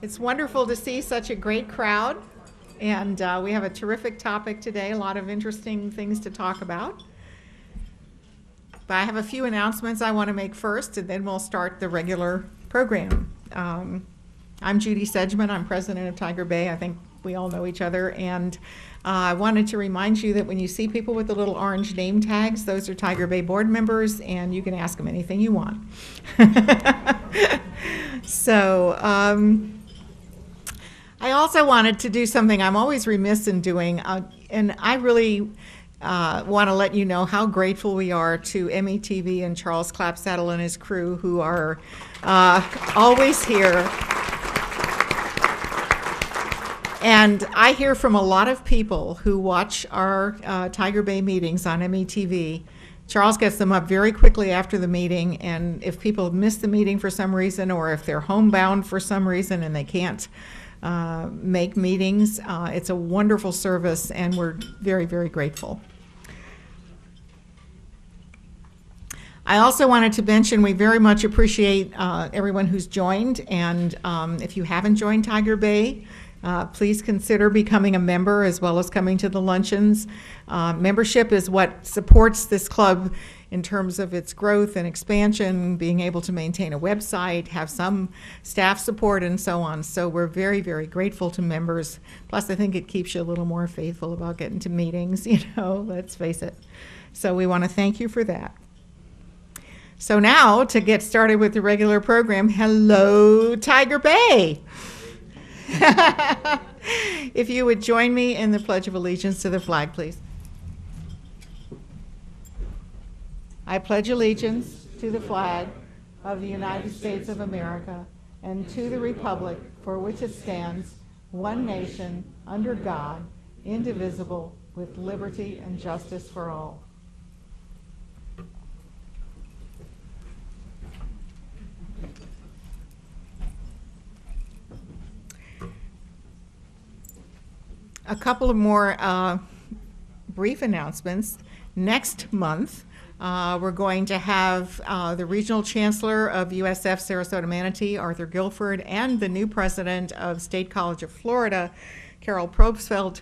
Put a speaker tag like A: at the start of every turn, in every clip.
A: It's wonderful to see such a great crowd, and we have a terrific topic today, a lot of interesting things to talk about. But I have a few announcements I want to make first, and then we'll start the regular program. I'm Judy Sedgman. I'm president of Tiger Bay. I think we all know each other, and I wanted to remind you that when you see people with the little orange name tags, those are Tiger Bay board members, and you can ask them anything you want. So I also wanted to do something I'm always remiss in doing, and I really want to let you know how grateful we are to METV and Charles Clapsaddle and his crew, who are always here. And I hear from a lot of people who watch our Tiger Bay meetings on METV. Charles gets them up very quickly after the meeting, and if people miss the meeting for some reason, or if they're homebound for some reason and they can't make meetings, it's a wonderful service, and we're very, very grateful. I also wanted to mention we very much appreciate everyone who's joined, and if you haven't joined Tiger Bay, please consider becoming a member as well as coming to the luncheons. Membership is what supports this club in terms of its growth and expansion, being able to maintain a website, have some staff support, and so on. So we're very, very grateful to members. Plus, I think it keeps you a little more faithful about getting to meetings, let's face it. So we want to thank you for that. So now, to get started with the regular program, hello, Tiger Bay. If you would join me in the Pledge of Allegiance to the flag, please. I pledge allegiance to the flag of the United States of America and to the republic for which it stands, one nation, under God, indivisible, with liberty and justice for all. A couple of more brief announcements. Next month, we're going to have the Regional Chancellor of USF Sarasota Manatee, Arthur Guilford, and the new president of State College of Florida, Carol Probstfeld,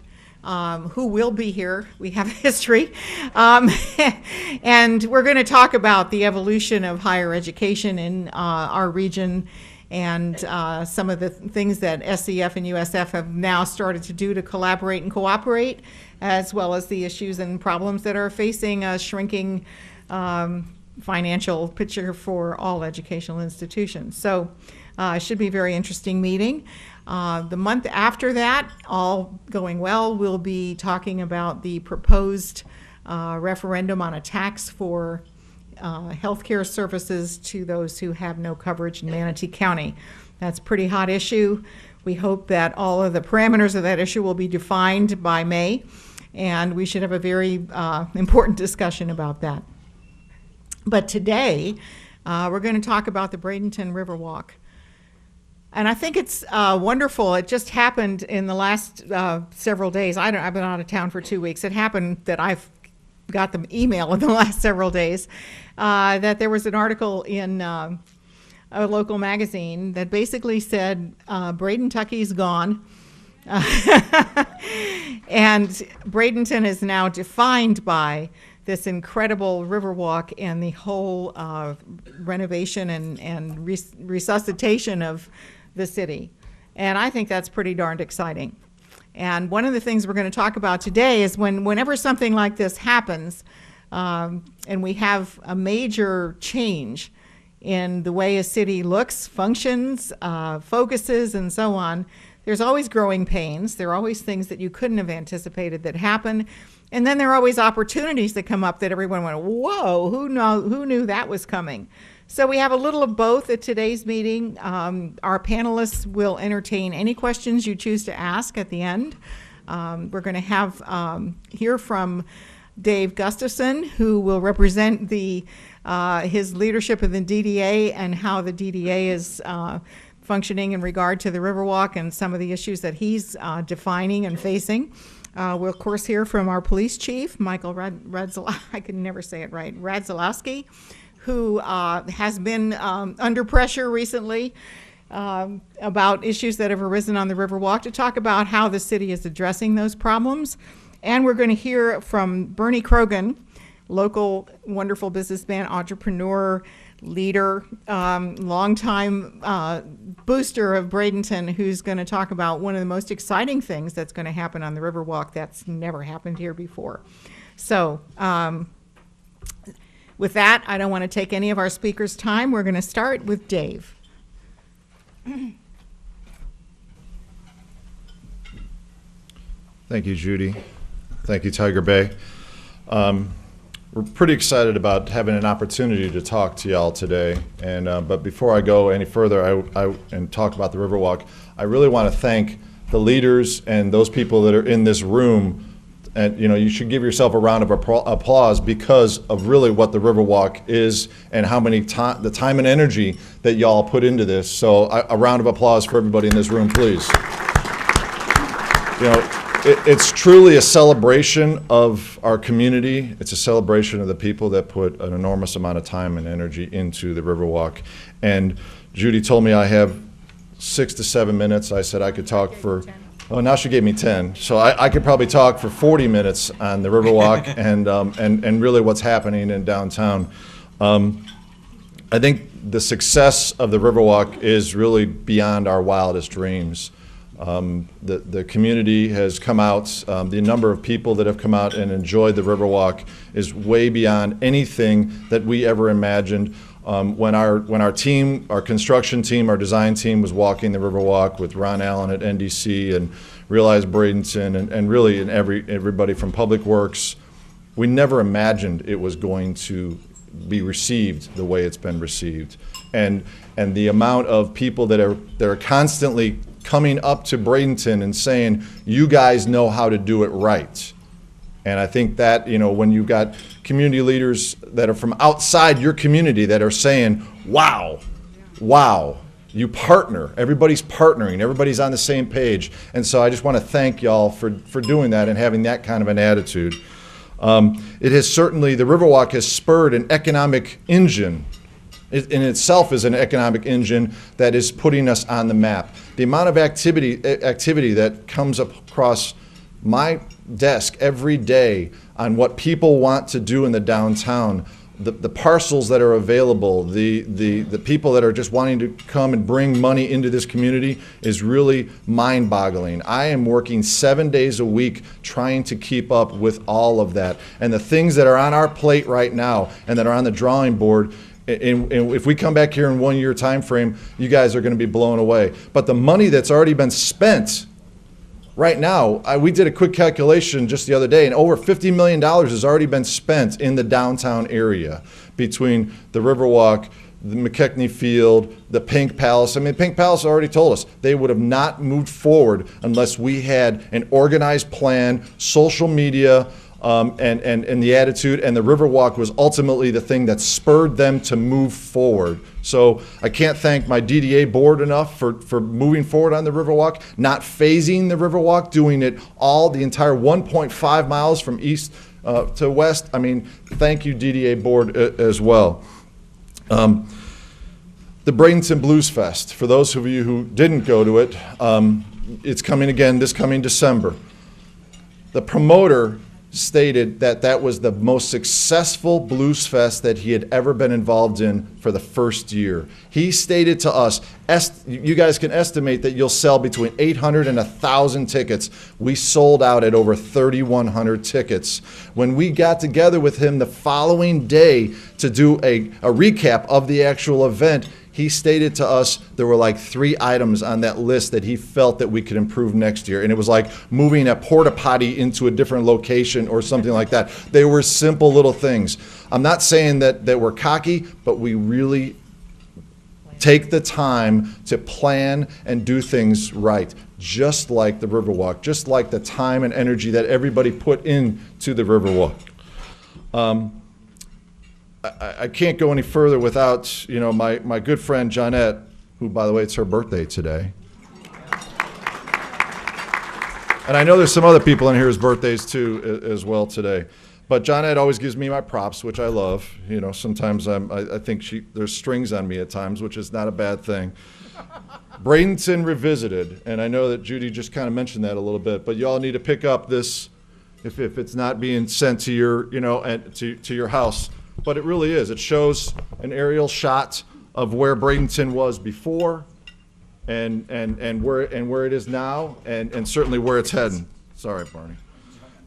A: who will be here. We have history. And we're going to talk about the evolution of higher education in our region, and some of the things that SCF and USF have now started to do to collaborate and cooperate, as well as the issues and problems that are facing a shrinking financial picture for all educational institutions. So it should be a very interesting meeting. The month after that, all going well, we'll be talking about the proposed referendum on a tax for healthcare services to those who have no coverage in Manatee County. That's a pretty hot issue. We hope that all of the parameters of that issue will be defined by May, and we should have a very important discussion about that. But today, we're going to talk about the Bradenton Riverwalk. And I think it's wonderful. It just happened in the last several days. I've been out of town for 2 weeks. It happened that I've got the email in the last several days that there was an article in a local magazine that basically said Bradentucky's gone. And Bradenton is now defined by this incredible Riverwalk and the whole renovation and resuscitation of the city. And I think that's pretty darned exciting. And one of the things we're going to talk about today is whenever something like this happens, and we have a major change in the way a city looks, functions, focuses, and so on, there's always growing pains. There are always things that you couldn't have anticipated that happen. And then there are always opportunities that come up that everyone went, whoa, who knew that was coming? So we have a little of both at today's meeting. Our panelists will entertain any questions you choose to ask at the end. We're going to have hear from Dave Gustafson, who will represent his leadership of the DDA and how the DDA is functioning in regard to the Riverwalk and some of the issues that he's defining and facing. We'll, of course, hear from our police chief, Michael I can never say it right, Radzilowski, who has been under pressure recently about issues that have arisen on the Riverwalk, to talk about how the city is addressing those problems. And we're going to hear from Bernie Krogan, local wonderful businessman, entrepreneur, leader, longtime booster of Bradenton, who's going to talk about one of the most exciting things that's going to happen on the Riverwalk that's never happened here before. So with that, I don't want to take any of our speakers' time. We're going to start with Dave.
B: Thank you, Judy. Thank you, Tiger Bay. We're pretty excited about having an opportunity to talk to y'all today. And but before I go any further and talk about the Riverwalk, I really want to thank the leaders and those people that are in this room. And you should give yourself a round of applause because of really what the Riverwalk is and how many the time and energy that y'all put into this. So a round of applause for everybody in this room, please. It's truly a celebration of our community. It's a celebration of the people that put an enormous amount of time and energy into the Riverwalk. And Judy told me I have 6 to 7 minutes. I said I could talk for, oh, now she gave me 10. So I could probably talk for 40 minutes on the Riverwalk and really what's happening in downtown. I think the success of the Riverwalk is really beyond our wildest dreams. The community has come out. The number of people that have come out and enjoyed the Riverwalk is way beyond anything that we ever imagined. When our team, our construction team, our design team was walking the Riverwalk with Ron Allen at NDC and Realize Bradenton and really everybody from Public Works, we never imagined it was going to be received the way it's been received. And the amount of people that are constantly coming up to Bradenton and saying, you guys know how to do it right. And I think that, when you've got community leaders that are from outside your community that are saying, wow, you partner, everybody's partnering, everybody's on the same page. And so I just want to thank y'all for doing that and having that kind of an attitude. It has certainly, the Riverwalk has spurred an economic engine. It in itself is an economic engine that is putting us on the map. The amount of activity that comes across my desk every day on what people want to do in the downtown, the parcels that are available, the people that are just wanting to come and bring money into this community is really mind-boggling. I am working 7 days a week trying to keep up with all of that. And the things that are on our plate right now and that are on the drawing board, and if we come back here in 1 year time frame, you guys are going to be blown away. But the money that's already been spent right now, we did a quick calculation just the other day, and over $50 million has already been spent in the downtown area between the Riverwalk, the McKechnie Field, the Pink Palace. I mean, Pink Palace already told us they would have not moved forward unless we had an organized plan, social media, and the attitude, and the Riverwalk was ultimately the thing that spurred them to move forward. So I can't thank my DDA board enough for moving forward on the Riverwalk, not phasing the Riverwalk, doing it all, the entire 1.5 miles from east to west. I mean, thank you, DDA board, as well. The Bradenton Blues Fest, for those of you who didn't go to it, it's coming again this coming December. The promoter stated that was the most successful blues fest that he had ever been involved in for the first year. He stated to us, you guys can estimate that you'll sell between 800 and 1,000 tickets. We sold out at over 3,100 tickets. When we got together with him the following day to do a recap of the actual event, he stated to us there were like 3 items on that list that he felt that we could improve next year. And it was like moving a porta potty into a different location or something like that. They were simple little things. I'm not saying that we're cocky, but we really take the time to plan and do things right, just like the Riverwalk, just like the time and energy that everybody put into the Riverwalk. I can't go any further without, my good friend Johnette, who, by the way, it's her birthday today. And I know there's some other people in here's birthdays too as well today. But Johnette always gives me my props, which I love. Sometimes I think there's strings on me at times, which is not a bad thing. Bradenton Revisited, and I know that Judy just kind of mentioned that a little bit, but you all need to pick up this if it's not being sent to your, to your house. But it really is. It shows an aerial shot of where Bradenton was before, and where it is now, and certainly where it's heading. Sorry,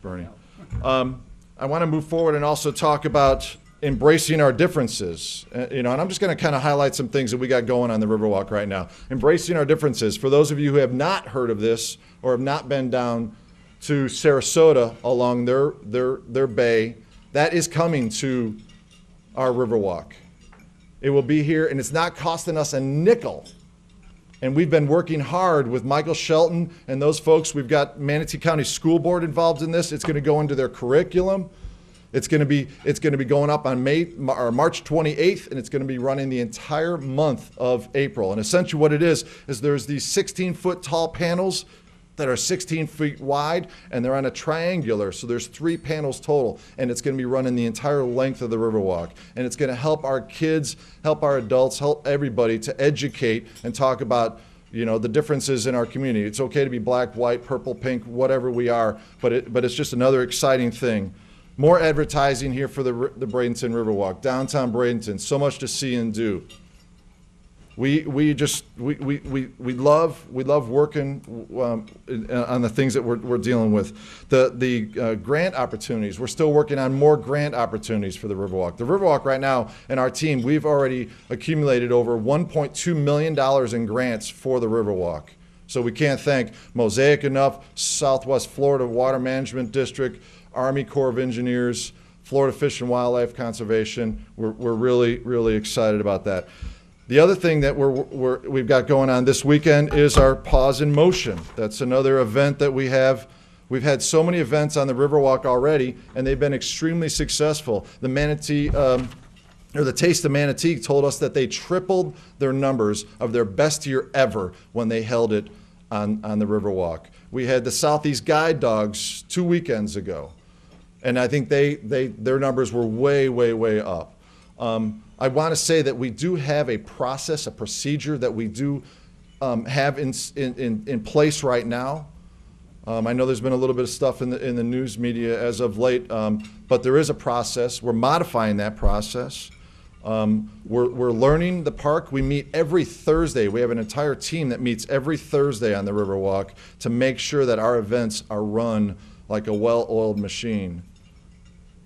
B: Bernie. I want to move forward and also talk about embracing our differences. And I'm just going to kind of highlight some things that we got going on the Riverwalk right now. Embracing our differences. For those of you who have not heard of this or have not been down to Sarasota along their bay, that is coming to our Riverwalk. It will be here, and it's not costing us a nickel. And we've been working hard with Michael Shelton and those folks. We've got Manatee County School Board involved in this. It's going to go into their curriculum. It's going to be going up on March 28th, and it's going to be running the entire month of April. And essentially what it is there's these 16-foot tall panels that are 16 feet wide, and they're on a triangular, so there's 3 panels total, and it's going to be running the entire length of the Riverwalk. And it's going to help our kids, help our adults, help everybody to educate and talk about the differences in our community. It's okay to be black, white, purple, pink, whatever we are, but it's just another exciting thing. More advertising here for the Bradenton Riverwalk, downtown Bradenton. So much to see and do. We love working on the things that we're dealing with. The grant opportunities. We're still working on more grant opportunities for the Riverwalk. The Riverwalk right now, and our team, we've already accumulated over $1.2 million in grants for the Riverwalk. So we can't thank Mosaic enough, Southwest Florida Water Management District, Army Corps of Engineers, Florida Fish and Wildlife Conservation. We're really, really excited about that. The other thing that we've got going on this weekend is our Pause in Motion. That's another event that we have. We've had so many events on the Riverwalk already, and they've been extremely successful. The Manatee, or the Taste of Manatee, told us that they tripled their numbers of their best year ever when they held it on the Riverwalk. We had the Southeast Guide Dogs 2 weekends ago, and I think their numbers were way, way, way up. I want to say that we do have a process, a procedure that we do have in place right now. I know there's been a little bit of stuff in the news media as of late, but there is a process. We're modifying that process. We're learning the park. We meet every Thursday. We have an entire team that meets every Thursday on the Riverwalk to make sure that our events are run like a well-oiled machine.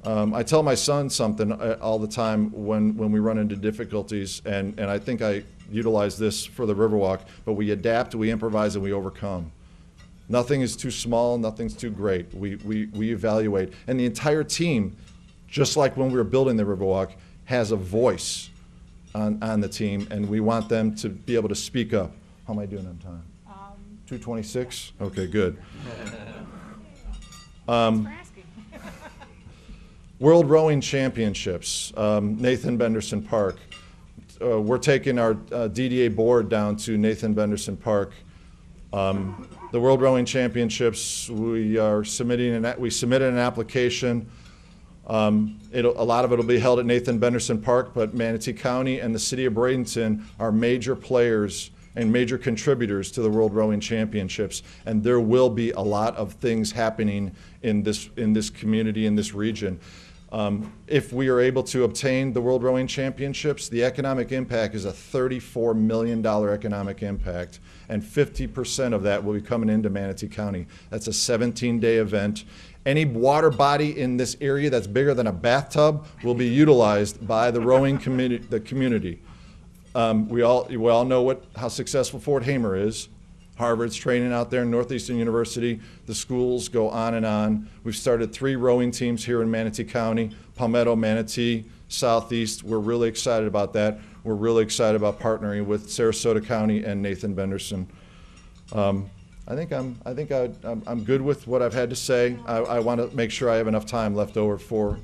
B: I tell my son something all the time when we run into difficulties, and I think I utilize this for the Riverwalk, but we adapt, we improvise, and we overcome. Nothing is too small, nothing's too great. We evaluate. And the entire team, just like when we were building the Riverwalk, has a voice on the team, and we want them to be able to speak up. How am I doing on time? 2:26? Okay, good. World Rowing Championships, Nathan Benderson Park. We're taking our DDA board down to Nathan Benderson Park. The World Rowing Championships, we submitted an application. A lot of it will be held at Nathan Benderson Park, but Manatee County and the city of Bradenton are major players and major contributors to the World Rowing Championships, and there will be a lot of things happening in this community, in this region. If we are able to obtain the World Rowing Championships, the economic impact is a $34 million economic impact, and 50% of that will be coming into Manatee County. That's a 17-day event. Any water body in this area that's bigger than a bathtub will be utilized by the rowing community. We all know how successful Fort Hamer is. Harvard's training out there in Northeastern University. The schools go on and on. We've started 3 rowing teams here in Manatee County, Palmetto, Manatee, Southeast. We're really excited about that. We're really excited about partnering with Sarasota County and Nathan Benderson. I think I'm good with what I've had to say. I want to make sure I have enough time left over for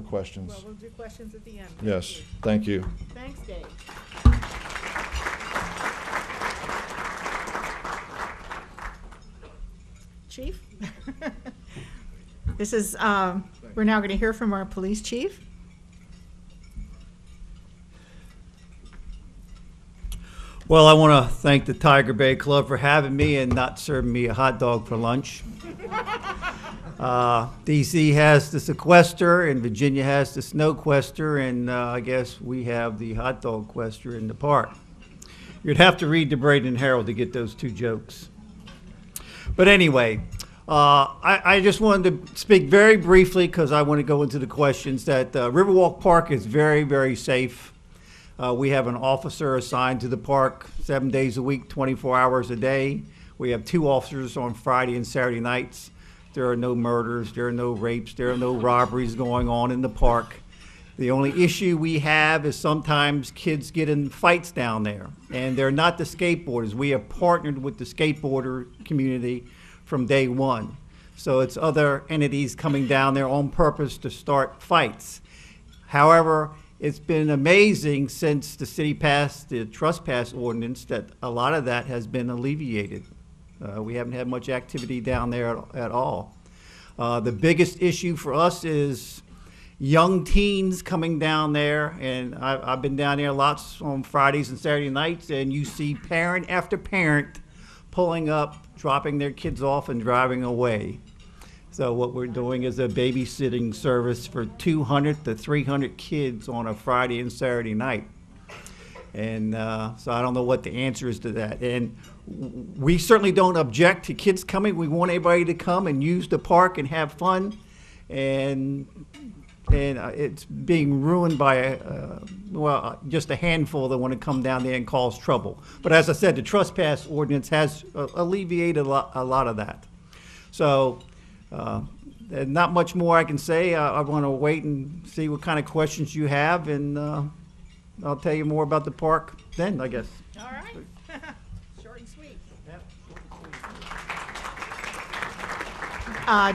B: questions.
A: Well, we'll do questions at the end.
B: Yes, thank you.
A: Thanks, Dave. Chief? This is, we're now going to hear from our police chief.
C: Well, I want to thank the Tiger Bay Club for having me and not serving me a hot dog for lunch. DC has the sequester and Virginia has the snow quester, and I guess we have the hot dog quester in the park. You'd have to read the Bradenton Herald to get those two jokes. But anyway, I just wanted to speak very briefly, because I want to go into the questions, that Riverwalk Park is very, very safe. We have an officer assigned to the park 7 days a week, 24 hours a day. We have 2 officers on Friday and Saturday nights. There are no murders, there are no rapes, there are no robberies going on in the park. The only issue we have is sometimes kids get in fights down there, and they're not the skateboarders. We have partnered with the skateboarder community from day one. So it's other entities coming down there on purpose to start fights. However, it's been amazing since the city passed the trespass ordinance that a lot of that has been alleviated. We haven't had much activity down there at all. The biggest issue for us is young teens coming down there, and I've been down there lots on Fridays and Saturday nights, and you see parent after parent pulling up, dropping their kids off and driving away. So what we're doing is a babysitting service for 200 to 300 kids on a Friday and Saturday night. And so I don't know what the answer is to that. And we certainly don't object to kids coming. We want everybody to come and use the park and have fun. And it's being ruined by, well, just a handful that want to come down there and cause trouble. But as I said, the trespass ordinance has alleviated a lot of that. So not much more I can say. I want to wait and see what kind of questions you have, and I'll tell you more about the park then, I guess.
A: All right. Short and sweet.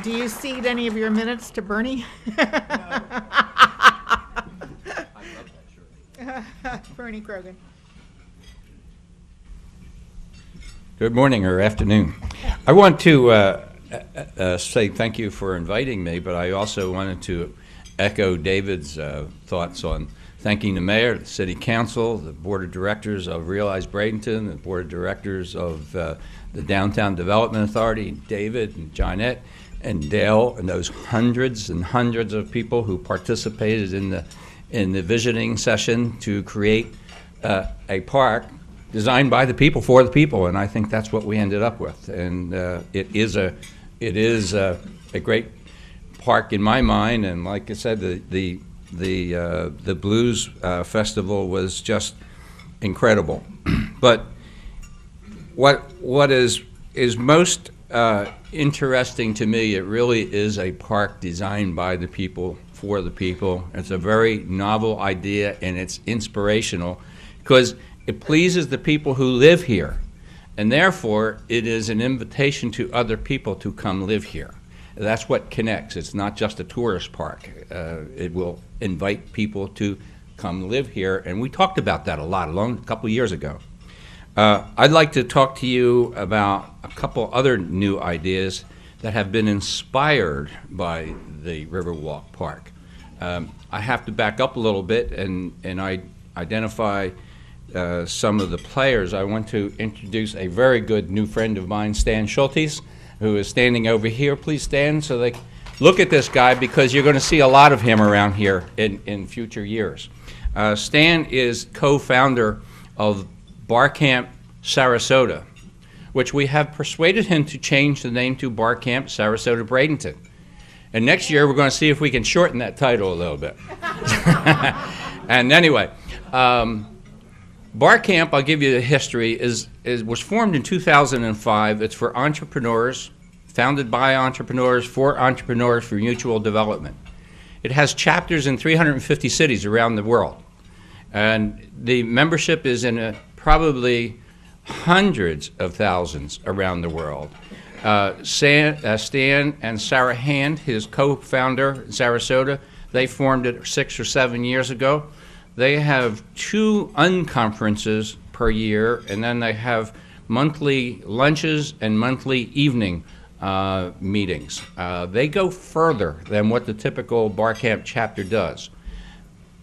A: Do you cede any of your minutes to Bernie? Bernie Krogan.
D: Good morning or afternoon. I want to say thank you for inviting me, but I also wanted to echo David's thoughts on thanking the mayor, the city council, the board of directors of Realize Bradenton, the board of directors of the Downtown Development Authority, David and Johnette and Dale, and those hundreds and hundreds of people who participated in the visioning session to create a park designed by the people for the people, and I think that's what we ended up with. And it is a great park in my mind, and like I said, the Blues Festival was just incredible. But what is most interesting to me, it really is a park designed by the people for the people. It's a very novel idea, and it's inspirational because it pleases the people who live here, and therefore it is an invitation to other people to come live here. That's what connects. It's not just a tourist park. It will invite people to come live here, and we talked about that a lot a couple years ago. I'd like to talk to you about a couple other new ideas that have been inspired by the Riverwalk Park. I have to back up a little bit and I identify some of the players. I want to introduce a very good new friend of mine, Stan Schultes, who is standing over here. Please stand so they look at this guy, because you're going to see a lot of him around here in future years. Stan is co-founder of Bar Camp Sarasota, which we have persuaded him to change the name to Bar Camp Sarasota Bradenton. And next year we're going to see if we can shorten that title a little bit. And anyway, Bar Camp, I'll give you the history, was formed in 2005. It's for entrepreneurs, founded by entrepreneurs, for mutual development. It has chapters in 350 cities around the world. And the membership is in probably hundreds of thousands around the world. Stan and Sarah Hand, his co-founder in Sarasota, they formed it 6 or 7 years ago. They have 2 unconferences per year, and then they have monthly lunches and monthly evening meetings. They go further than what the typical Bar Camp chapter does.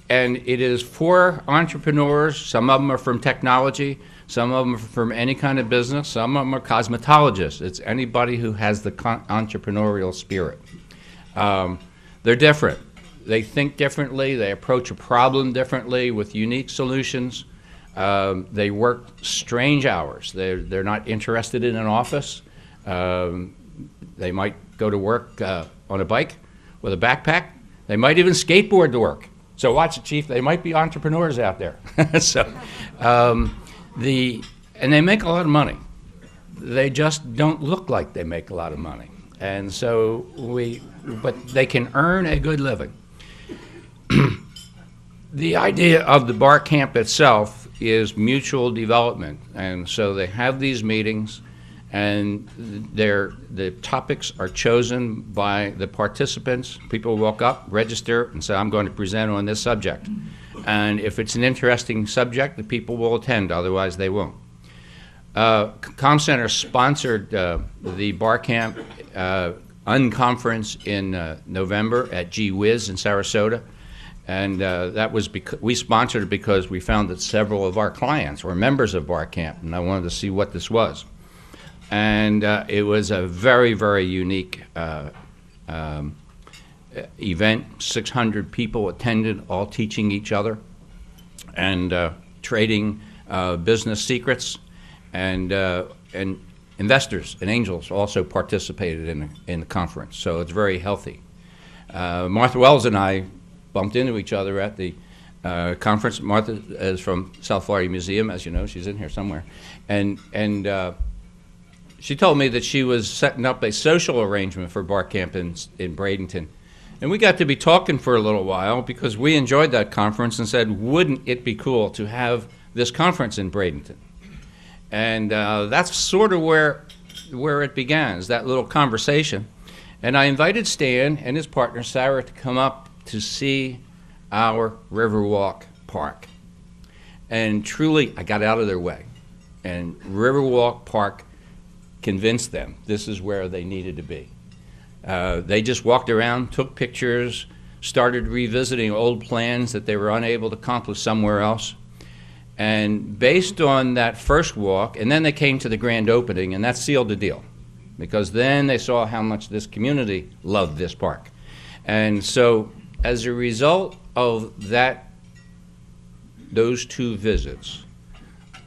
D: And it is for entrepreneurs. Some of them are from technology. Some of them are from any kind of business. Some of them are cosmetologists. It's anybody who has the entrepreneurial spirit. They're different. They think differently. They approach a problem differently with unique solutions. They work strange hours. They're not interested in an office. They might go to work on a bike with a backpack. They might even skateboard to work. So watch it, Chief. They might be entrepreneurs out there. And they make a lot of money. They just don't look like they make a lot of money. And so but they can earn a good living. The idea of the bar camp itself is mutual development. And so they have these meetings, and the topics are chosen by the participants. People walk up, register, and say, I'm going to present on this subject. And if it's an interesting subject, the people will attend, otherwise they won't. Com Center sponsored the bar camp unconference in November at Gee Whiz in Sarasota. And that was because we sponsored it because we found that several of our clients were members of bar camp, and I wanted to see what this was. And it was a very, very unique event. 600 people attended, all teaching each other and trading business secrets. And investors and angels also participated in the conference. So it's very healthy. Martha Wells and I bumped into each other at the conference. Martha is from South Florida Museum, as you know. She's in here somewhere. And she told me that she was setting up a social arrangement for bar camp in Bradenton. And we got to be talking for a little while because we enjoyed that conference and said, wouldn't it be cool to have this conference in Bradenton? And that's sort of where it began, is that little conversation. And I invited Stan and his partner, Sarah, to come up to see our Riverwalk Park. And truly, I got out of their way. And Riverwalk Park convinced them this is where they needed to be. They just walked around, took pictures, started revisiting old plans that they were unable to accomplish somewhere else. And based on that first walk, and then they came to the grand opening, and that sealed the deal, because then they saw how much this community loved this park. And so as a result of those two visits,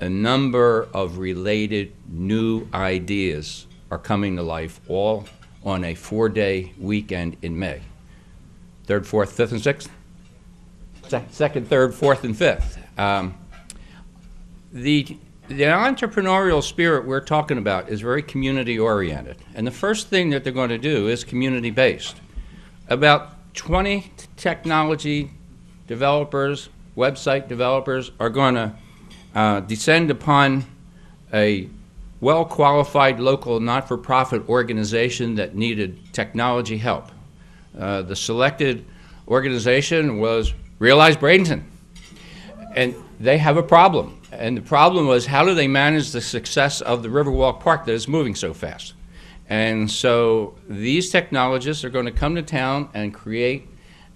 D: a number of related new ideas are coming to life, all on a 4-day weekend in May. 3rd, 4th, 5th, and 6th? 2nd, 3rd, 4th, and 5th. The entrepreneurial spirit we're talking about is very community-oriented. And the first thing that they're going to do is community-based. About 20 technology developers, website developers, are going to descend upon a well-qualified local not-for-profit organization that needed technology help. The selected organization was Realize Bradenton. And they have a problem. And the problem was, how do they manage the success of the Riverwalk Park that is moving so fast? And so these technologists are going to come to town and create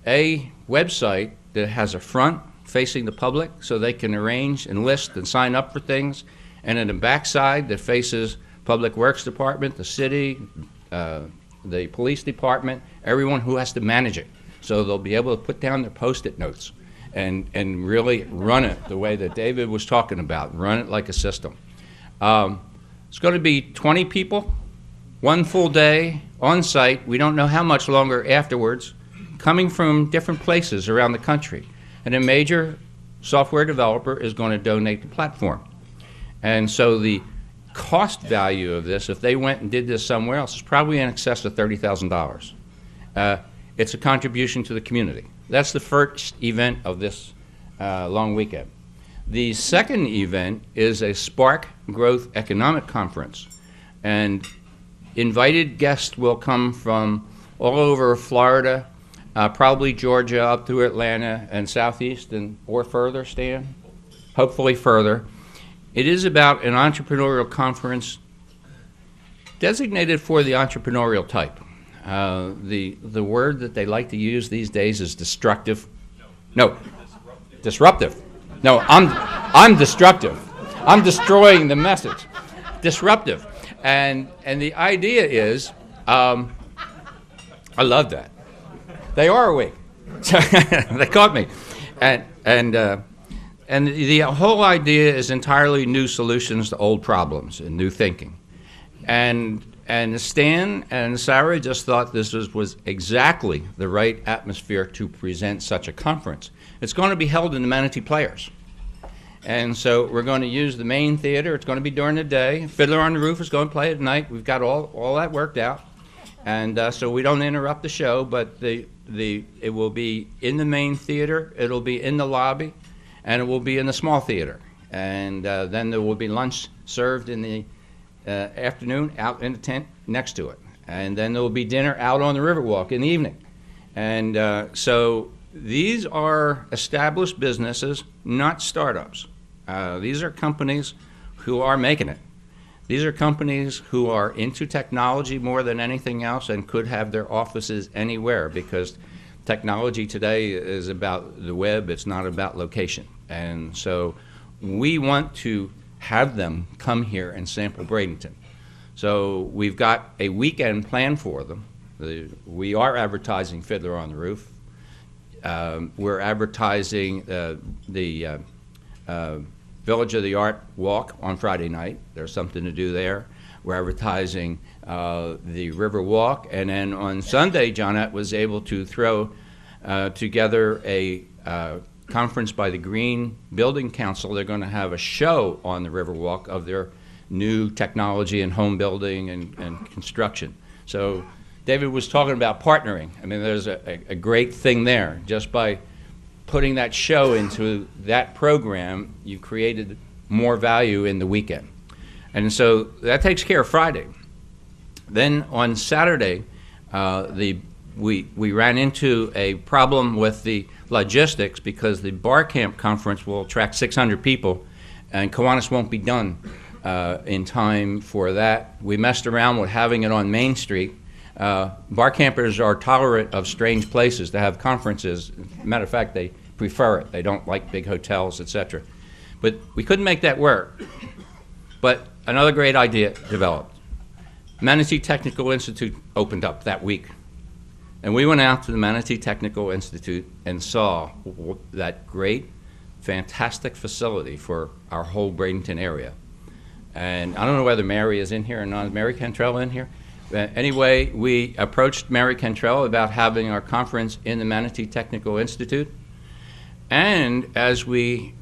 D: a website that has a front facing the public so they can arrange and list and sign up for things, and in the backside that faces Public Works Department, the city, the police department, everyone who has to manage it. So they'll be able to put down their Post-it notes and really run it the way that David was talking about, run it like a system. It's going to be 20 people, 1 full day on site. We don't know how much longer afterwards, coming from different places around the country. And a major software developer is going to donate the platform. And so the cost value of this, if they went and did this somewhere else, is probably in excess of $30,000. It's a contribution to the community. That's the first event of this long weekend. The second event is a Spark Growth Economic Conference. And invited guests will come from all over Florida, probably Georgia up through Atlanta and southeast or further, Stan, hopefully further. It is about an entrepreneurial conference designated for the entrepreneurial type. The word that they like to use these days is destructive. No, disruptive. No, I'm destructive. I'm destroying the message. Disruptive. And the idea is, I love that. They are awake. They caught me. And the whole idea is entirely new solutions to old problems and new thinking. And Stan and Sarah just thought this was exactly the right atmosphere to present such a conference. It's going to be held in the Manatee Players. And so we're going to use the main theater. It's going to be during the day. Fiddler on the Roof is going to play at night. We've got all that worked out. And so we don't interrupt the show, but it will be in the main theater, it'll be in the lobby, and it will be in the small theater. And then there will be lunch served in the afternoon out in the tent next to it. And then there will be dinner out on the Riverwalk in the evening. And so these are established businesses, not startups. These are companies who are making it. These are companies who are into technology more than anything else and could have their offices anywhere, because technology today is about the web, it's not about location. And so we want to have them come here and sample Bradenton. So we've got a weekend planned for them. We are advertising Fiddler on the Roof. We're advertising the Village of the Art Walk on Friday night. There's something to do there. We're advertising the Riverwalk. And then on Sunday, Johnette was able to throw together a conference by the Green Building Council. They're going to have a show on the Riverwalk of their new technology in home building and construction. So David was talking about partnering. I mean, there's a great thing there. Just by putting that show into that program, you created more value in the weekend. And so that takes care of Friday. Then on Saturday, we ran into a problem with the logistics, because the Bar Camp conference will attract 600 people, and Kiwanis won't be done in time for that. We messed around with having it on Main Street. Bar campers are tolerant of strange places to have conferences. Matter of fact, they prefer it. They don't like big hotels, etc. But we couldn't make that work. But another great idea developed. Manatee Technical Institute opened up that week. And we went out to the Manatee Technical Institute and saw that great, fantastic facility for our whole Bradenton area. And I don't know whether Mary is in here or not. Is Mary Cantrell in here? Anyway, we approached Mary Cantrell about having our conference in the Manatee Technical Institute. And as we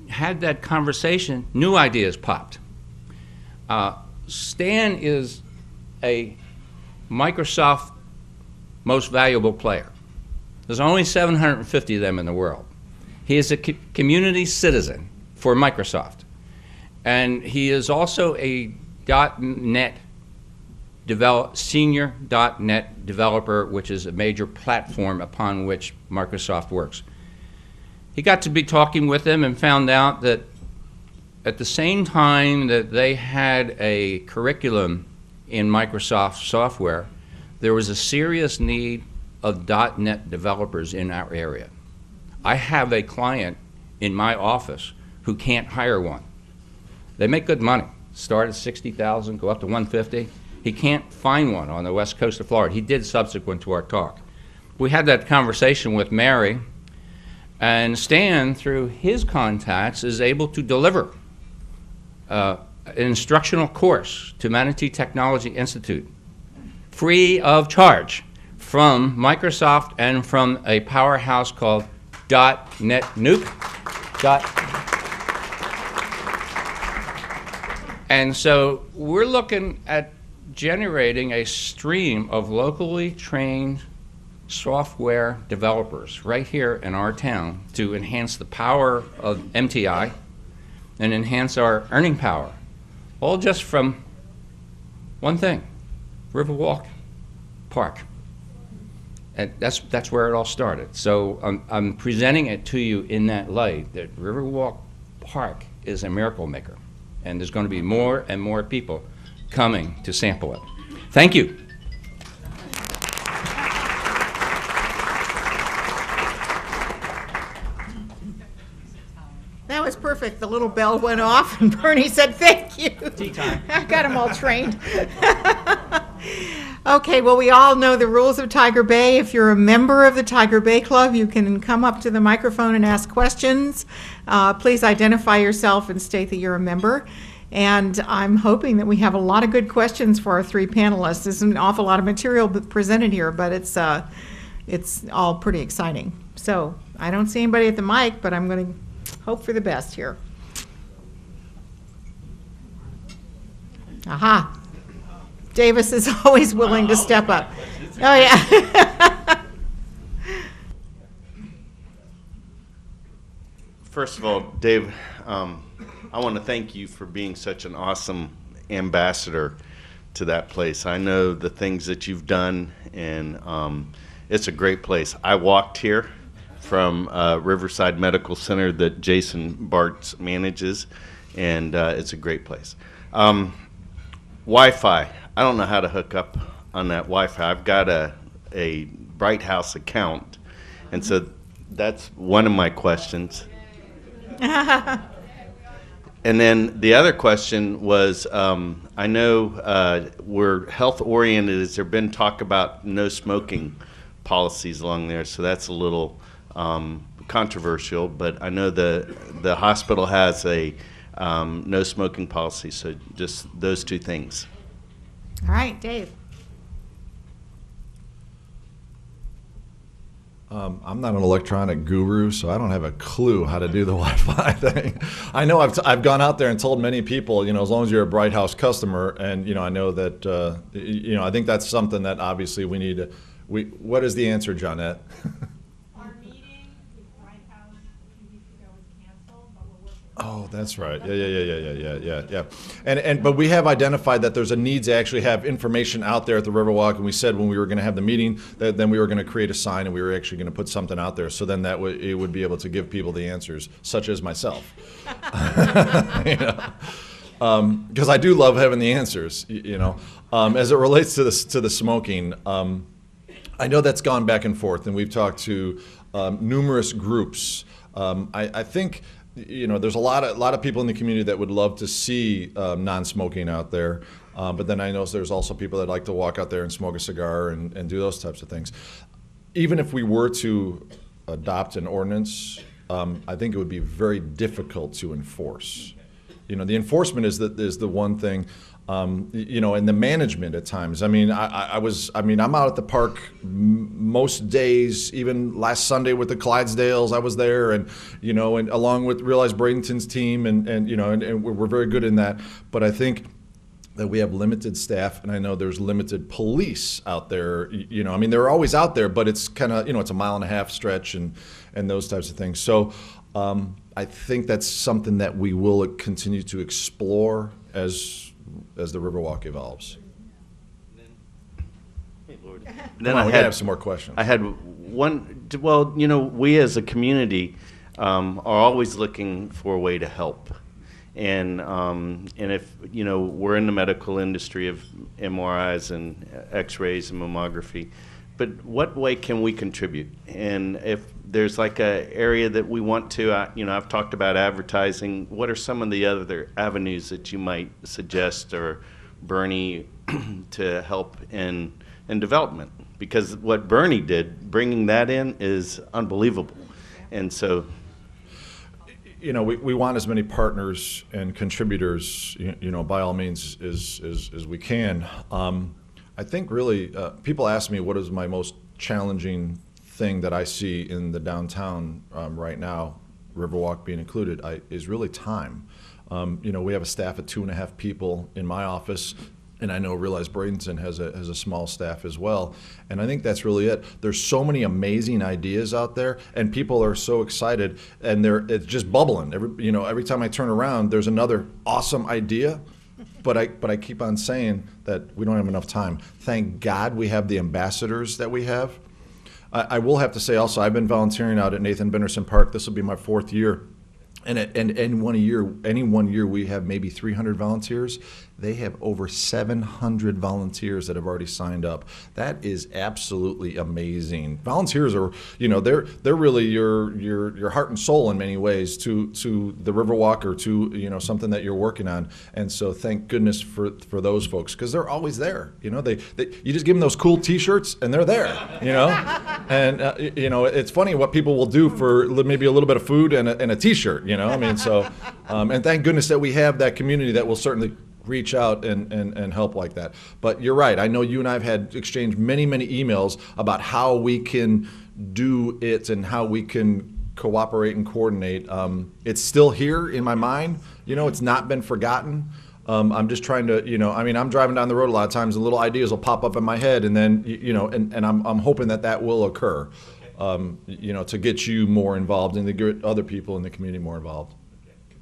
D: had that conversation, new ideas popped. Stan is a Microsoft most valuable player. There's only 750 of them in the world. He is a community citizen for Microsoft. And he is also a .NET senior .NET developer, which is a major platform upon which Microsoft works. He got to be talking with them and found out that at the same time that they had a curriculum in Microsoft software, there was a serious need of .NET developers in our area. I have a client in my office who can't hire one. They make good money, start at $60,000, go up to $150,000. He can't find one on the west coast of Florida. He did subsequent to our talk. We had that conversation with Mary, and Stan, through his contacts, is able to deliver an instructional course to Manatee Technology Institute, free of charge, from Microsoft and from a powerhouse called .NET Nuke. And so we're looking at generating a stream of locally trained software developers right here in our town to enhance the power of MTI and enhance our earning power, all just from one thing, Riverwalk Park. And that's where it all started. So I'm presenting it to you in that light, that Riverwalk Park is a miracle maker. And there's going to be more and more people coming to sample it. Thank you.
A: That was perfect. perfect. The little bell went off, and Bernie said, "Thank you."
E: Tea time.
A: I got him all trained. Okay, well, we all know the rules of Tiger Bay. If you're a member of the Tiger Bay Club, you can come up to the microphone and ask questions. Please identify yourself and state that you're a member. And I'm hoping that we have a lot of good questions for our three panelists. There's an awful lot of material presented here, but it's all pretty exciting. So I don't see anybody at the mic, but I'm going to hope for the best here. Aha. Davis is always willing to step up. Oh, yeah.
F: First of all, Dave, I want to thank you for being such an awesome ambassador to that place. I know the things that you've done, and it's a great place. I walked here from Riverside Medical Center that Jason Bartz manages, and it's a great place. Wi-Fi. I don't know how to hook up on that Wi-Fi. I've got a Bright House account, and so that's one of my questions. And then the other question was, I know we're health oriented. Has there been talk about no smoking policies along there? So that's a little controversial, but I know the hospital has a no smoking policy. So just those two things.
A: All right, Dave.
B: I'm not an electronic guru, so I don't have a clue how to do the Wi-Fi thing. I know I've gone out there and told many people, as long as you're a Bright House customer, and I know that, I think that's something that obviously we need to. What is the answer, Johnette?
G: Our meeting with Bright House a few weeks ago was canceled, but we're working.
B: Oh, that's right. Yeah. But we have identified that there's a need to actually have information out there at the Riverwalk, and we said when we were going to have the meeting that then we were going to create a sign and we were actually going to put something out there. So then it would be able to give people the answers, such as myself, because I do love having the answers. As it relates to the smoking, I know that's gone back and forth, and we've talked to numerous groups. I think. There's a lot of people in the community that would love to see non-smoking out there, but then I know there's also people that like to walk out there and smoke a cigar and do those types of things. Even if we were to adopt an ordinance, I think it would be very difficult to enforce. The enforcement is the one thing. And the management at times. I'm out at the park most days, even last Sunday with the Clydesdales, I was there, and along with Realize Bradenton's team, and we're very good in that. But I think that we have limited staff, and I know there's limited police out there. They're always out there, but it's kind of, it's a 1.5 mile stretch and those types of things. So I think that's something that we will continue to explore as the Riverwalk evolves.
F: Then
B: we gotta have some more questions.
F: I had one. Well, we as a community are always looking for a way to help, and if we're in the medical industry of MRIs and X-rays and mammography, but what way can we contribute? And if there's like a area that we want to, I've talked about advertising. What are some of the other avenues that you might suggest, or Bernie, to help in development? Because what Bernie did, bringing that in, is unbelievable. And so,
B: we want as many partners and contributors, by all means, as we can. I think really, people ask me what is my most challenging thing that I see in the downtown right now, Riverwalk being included, is really time. We have a staff of 2.5 people in my office, and I know Realize Bradenton has a small staff as well. And I think that's really it. There's so many amazing ideas out there, and people are so excited, and it's just bubbling. Every time I turn around, there's another awesome idea. But I keep on saying that we don't have enough time. Thank God we have the ambassadors that we have. I will have to say also, I've been volunteering out at Nathan Benderson Park. This will be my 4th year. And any one year we have maybe 300 volunteers. They have over 700 volunteers that have already signed up. That is absolutely amazing. Volunteers are, they're really your heart and soul in many ways to the Riverwalk or to, something that you're working on. And so thank goodness for those folks, because they're always there. You just give them those cool T-shirts and they're there. And it's funny what people will do for maybe a little bit of food and a T-shirt. And thank goodness that we have that community that will certainly reach out and help like that. But you're right. I know you and I have had exchanged many, many emails about how we can do it and how we can cooperate and coordinate. It's still here in my mind. It's not been forgotten. I'm just trying to, I'm driving down the road a lot of times and little ideas will pop up in my head, and then, and I'm hoping that will occur, to get you more involved and to get other people in the community more involved.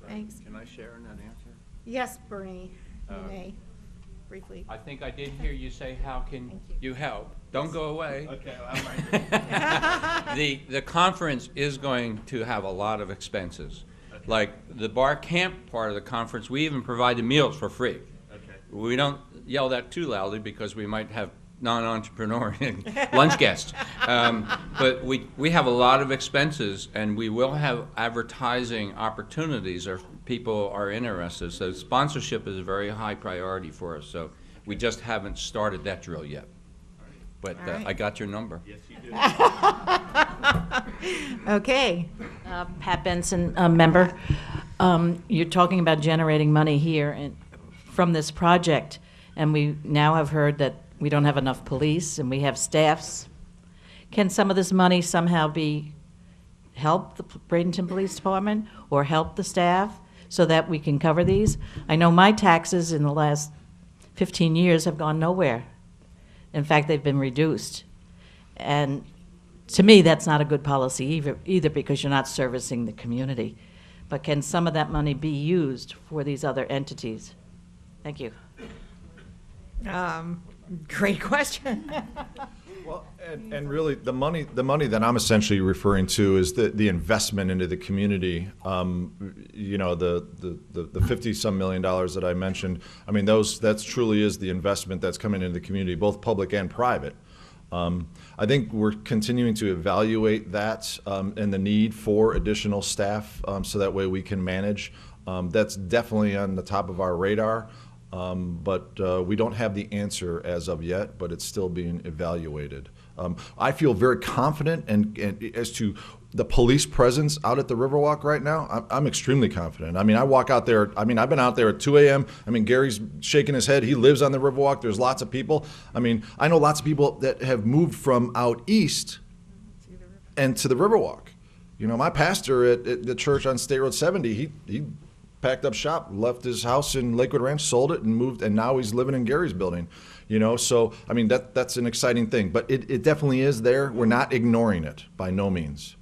A: Thanks.
D: Can I share in that answer?
A: Yes, Bernie, you may, briefly.
D: I think I did hear you say, how can you help? Don't go away.
F: Okay, well, I'm right.
D: The conference is going to have a lot of expenses. Like the bar camp part of the conference, we even provide the meals for free.
F: Okay.
D: We don't yell that too loudly because we might have non-entrepreneur lunch guests. But we have a lot of expenses, and we will have advertising opportunities if people are interested. So sponsorship is a very high priority for us. So we just haven't started that drill yet. But
A: right.
D: I got your number.
F: Yes, you do.
A: Okay.
E: Pat Benson, member. You're talking about generating money here from this project, and we now have heard that we don't have enough police and we have staffs. Can some of this money somehow help the Bradenton Police Department or help the staff so that we can cover these? I know my taxes in the last 15 years have gone nowhere. In fact, they've been reduced. And to me, that's not a good policy either because you're not servicing the community. But can some of that money be used for these other entities? Thank you.
A: Great question.
B: Well, and really, the money that I'm essentially referring to is the investment into the community. The $50-some million that I mentioned. I mean, that truly is the investment that's coming into the community, both public and private. I think we're continuing to evaluate that and the need for additional staff, so that way we can manage. That's definitely on the top of our radar. But we don't have the answer as of yet, but it's still being evaluated. I feel very confident and as to the police presence out at the Riverwalk right now. I'm extremely confident. I mean, I walk out there. I mean, I've been out there at 2 a.m. I mean, Gary's shaking his head. He lives on the Riverwalk. There's lots of people. I mean, I know lots of people that have moved from out east and to the Riverwalk. My pastor at the church on State Road 70, he packed up shop, left his house in Lakewood Ranch, sold it, and moved, and now he's living in Gary's building. So I mean that's an exciting thing, but it definitely is there. We're not ignoring it by no means.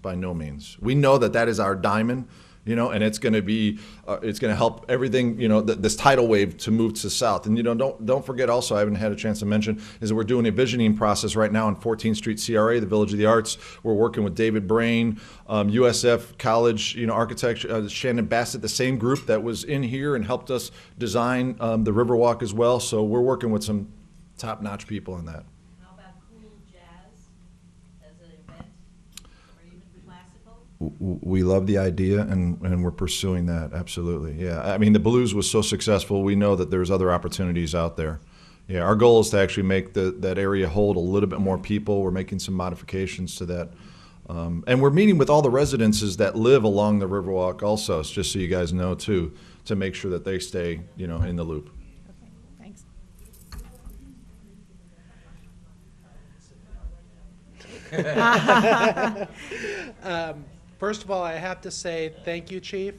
B: We know that is our diamond, and it's going to be it's going to help everything, this tidal wave to move to the south. And don't forget also, I haven't had a chance to mention, is that we're doing a visioning process right now on 14th Street CRA, the Village of the Arts. We're working with David Brain, USF College, architecture, Shannon Bassett, the same group that was in here and helped us design the Riverwalk as well. So we're working with some top-notch people on that.
E: How about cool jazz as an event, or even classical?
B: We love the idea, and we're pursuing that, absolutely. Yeah, I mean, the blues was so successful, we know that there's other opportunities out there. Yeah, our goal is to actually make that area hold a little bit more people. We're making some modifications to that. And we're meeting with all the residences that live along the Riverwalk also, just so you guys know, too, to make sure that they stay, in the loop.
A: Thanks.
H: First of all, I have to say thank you, Chief.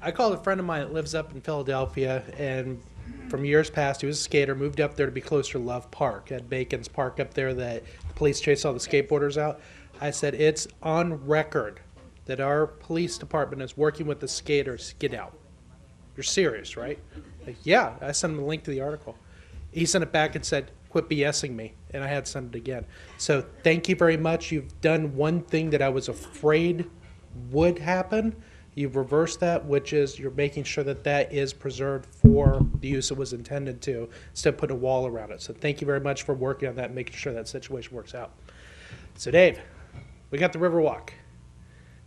H: I called a friend of mine that lives up in Philadelphia, and from years past, he was a skater, moved up there to be closer to Love Park, at Bacon's Park up there that the police chase all the skateboarders out. I said, it's on record that our police department is working with the skaters to get out. You're serious, right? Like, yeah, I sent him the link to the article. He sent it back and said, quit BSing me, and I had to send it again. So thank you very much. You've done one thing that I was afraid would happen, You've reversed that, which is you're making sure that that is preserved for the use it was intended to, instead of putting a wall around it. So thank you very much for working on that and making sure that situation works out. So Dave, we got the Riverwalk.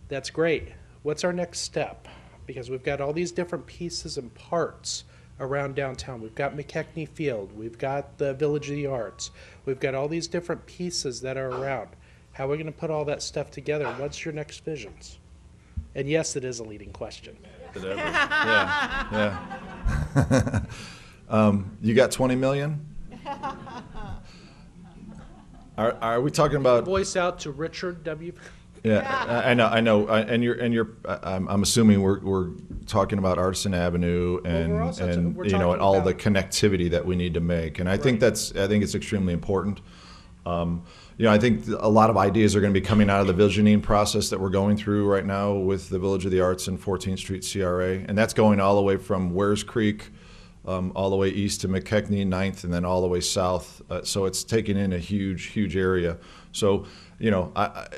H: That's great. What's our next step? Because we've got all these different pieces and parts around downtown. We've got McKechnie Field. We've got the Village of the Arts. We've got all these different pieces that are around. How are we going to put all that stuff together? What's your next visions? And yes, it is a leading question.
B: Yeah. You got 20 million? Are we talking about?
H: Voice out to Richard W.
B: Yeah, I know, I'm assuming we're talking about Artisan Avenue and
H: we're also
B: and
H: we're
B: you know,
H: talking
B: and all the
H: about-
B: connectivity that we need to make, and I think it's extremely important. You know, I think a lot of ideas are going to be coming out of the visioning process that we're going through right now with the Village of the Arts and 14th Street CRA, and that's going all the way from Wares Creek, all the way east to McKechnie, 9th, and then all the way south. So it's taking in a huge area. So, you know,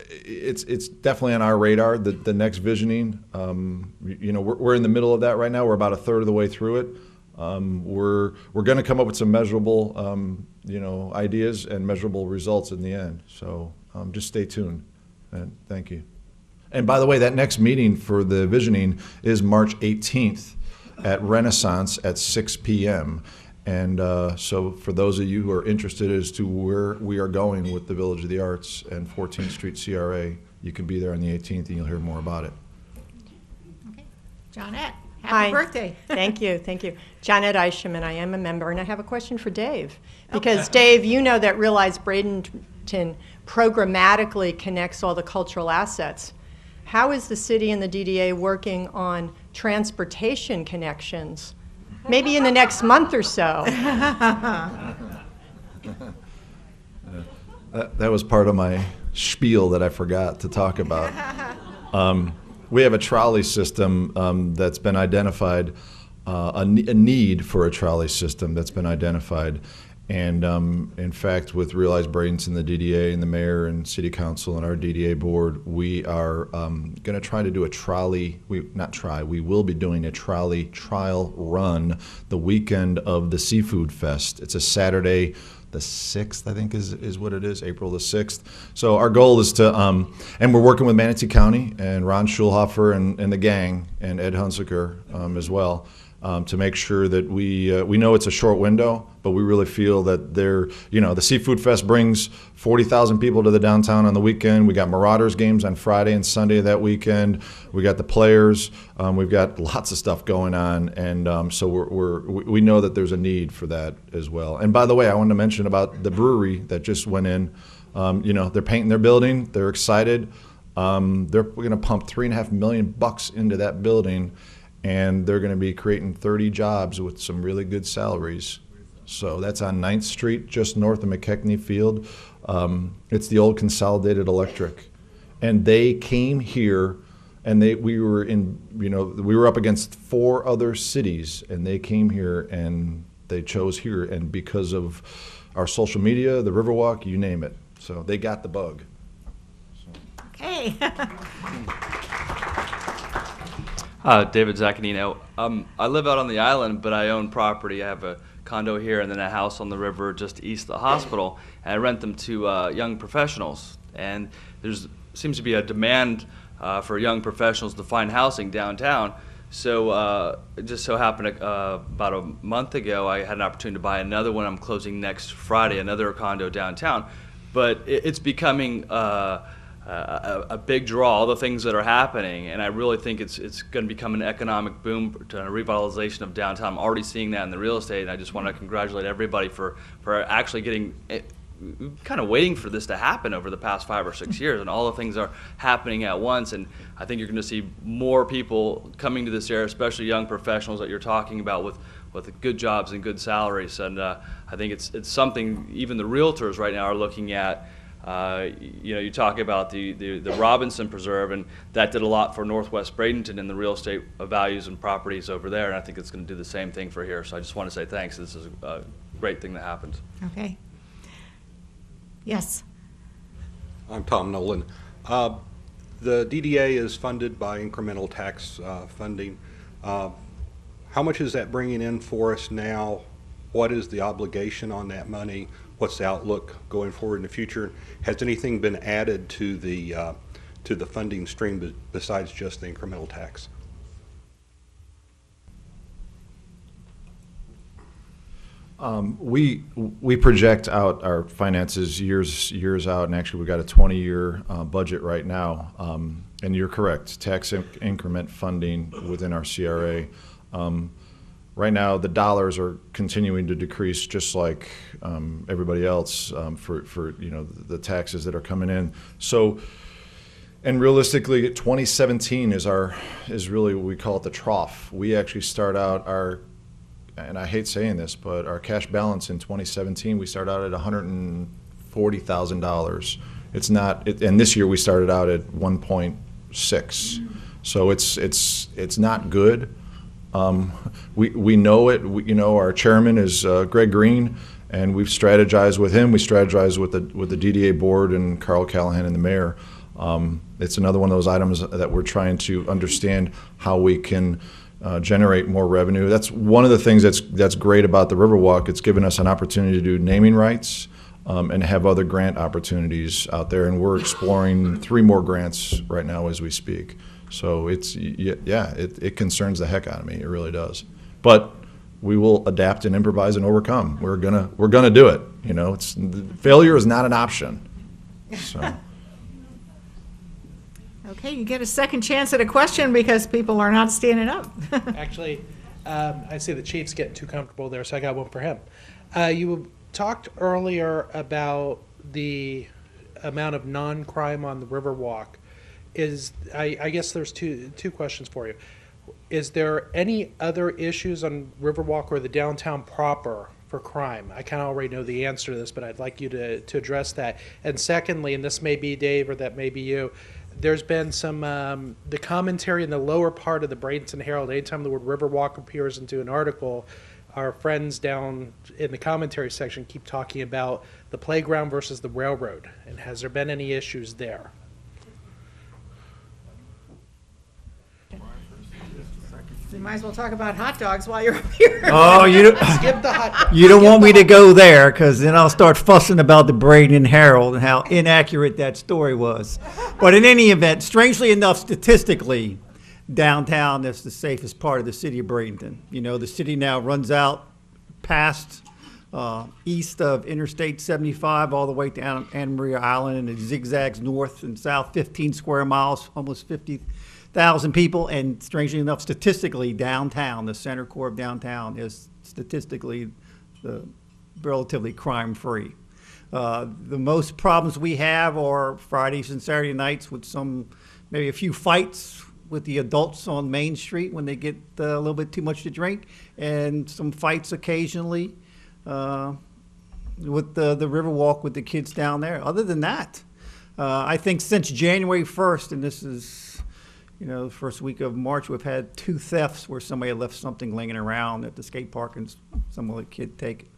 B: it's definitely on our radar, the next visioning. You know, we're in the middle of that right now. We're about a third of the way through it. We're going to come up with some measurable, you know, ideas and measurable results in the end. So just stay tuned, and thank you. And by the way, that next meeting for the visioning is March 18th at Renaissance at 6 p.m. And so for those of you who are interested as to where we are going with the Village of the Arts and 14th Street CRA, you can be there on the 18th and you'll hear more about it.
A: Okay. Johnette,
I: Hi.
A: happy birthday.
I: Thank you, thank you. Janet Isham, and I am a member, and I have a question for Dave. Because Dave, you know that Realize Bradenton programmatically connects all the cultural assets. How is the city and the DDA working on transportation connections? Maybe in the next month or so.
B: That was part of my spiel that I forgot to talk about. We have a trolley system that's been identified, a need for a trolley system that's been identified. And in fact, with Realize Bradenton, the DDA and the mayor and city council and our DDA board, we are going to try to do a trolley, we will be doing a trolley trial run the weekend of the Seafood Fest. It's a Saturday, the 6th, I think is what it is, April the 6th. So our goal is to, and we're working with Manatee County and Ron Schulhofer and the gang and Ed Hunsaker as well. To make sure that we know it's a short window, but we really feel that the Seafood Fest brings 40,000 people to the downtown on the weekend. We got Marauders games on Friday and Sunday of that weekend. We got the players. We've got lots of stuff going on, and so we know that there's a need for that as well. And by the way, I wanted to mention about the brewery that just went in. You know, they're painting their building. They're excited. We're going to pump $3.5 million into that building. And they're going to be creating 30 jobs with some really good salaries. So that's on 9th Street, just north of McKechnie Field. It's the old Consolidated Electric. And they came here, and we were up against 4 other cities, and they came here and they chose here. And because of our social media, the Riverwalk, you name it. So they got the bug.
A: Okay.
J: David Zaccanino. I live out on the island, but I own property. I have a condo here and then a house on the river just east of the hospital, and I rent them to young professionals. And there seems to be a demand for young professionals to find housing downtown. So it just so happened about a month ago, I had an opportunity to buy another one. I'm closing next Friday, another condo downtown. But it's becoming a big draw, all the things that are happening, and I really think it's going to become an economic boom to a revitalization of downtown. I'm already seeing that in the real estate, and I just want to congratulate everybody for actually getting kind of waiting for this to happen over the past 5 or 6 years, and all the things are happening at once. And I think you're going to see more people coming to this area, especially young professionals that you're talking about with good jobs and good salaries. And I think it's something even the realtors right now are looking at. You talk about the Robinson Preserve, and that did a lot for Northwest Bradenton and the real estate values and properties over there, and I think it's going to do the same thing for here. So I just want to say thanks. This is a great thing that happened.
A: Okay. Yes.
K: I'm Tom Nolan. The DDA is funded by incremental tax funding. How much is that bringing in for us now? What is the obligation on that money? What's the outlook going forward in the future? Has anything been added to the funding stream besides just the incremental tax?
B: We project out our finances years out, and actually we've got a 20-year budget right now. And you're correct, tax increment funding within our CRA. Right now, the dollars are continuing to decrease, just like everybody else for the taxes that are coming in. So, and realistically, 2017 is really what we call it the trough. We actually start out and I hate saying this, but our cash balance in 2017, we started out at $140,000. It's not, and this year we started out at 1.6. So it's not good. We know it. Our chairman is Greg Green, and we've strategized with him. We strategized with the DDA board and Carl Callahan and the mayor. It's another one of those items that we're trying to understand how we can generate more revenue. That's one of the things that's great about the Riverwalk. It's given us an opportunity to do naming rights and have other grant opportunities out there, and we're exploring 3 more grants right now as we speak. So it concerns the heck out of me. It really does. But we will adapt and improvise and overcome. We're gonna do it. Failure is not an option. So.
A: Okay, you get a second chance at a question because people are not standing up.
H: Actually, I see the chief's getting too comfortable there, so I got one for him. You talked earlier about the amount of non-crime on the Riverwalk. I guess there's two questions for you. Is there any other issues on Riverwalk or the downtown proper for crime? I kind of already know the answer to this, but I'd like you to address that. And secondly, and this may be Dave or that may be you, there's been some the commentary in the lower part of the Bradenton Herald. Anytime the word Riverwalk appears into an article, our friends down in the commentary section keep talking about the playground versus the railroad. And has there been any issues there?
A: You might as well talk about hot dogs while you're up here.
C: Oh,
H: Skip the hot.
C: you don't want me to go there, because then I'll start fussing about the Bradenton Herald and how inaccurate that story was. But in any event, strangely enough, statistically, downtown is the safest part of the city of Bradenton. The city now runs out past east of Interstate 75 all the way to Anna Maria Island, and it zigzags north and south 15 square miles, almost 50,000 people. And strangely enough, statistically, downtown, the center core of downtown, is statistically relatively crime-free. The most problems we have are Fridays and Saturday nights with maybe a few fights with the adults on Main Street when they get a little bit too much to drink, and some fights occasionally with the Riverwalk with the kids down there. Other than that, I think since January 1st, and this is the first week of March, we've had 2 thefts where somebody left something laying around at the skate park and some other kid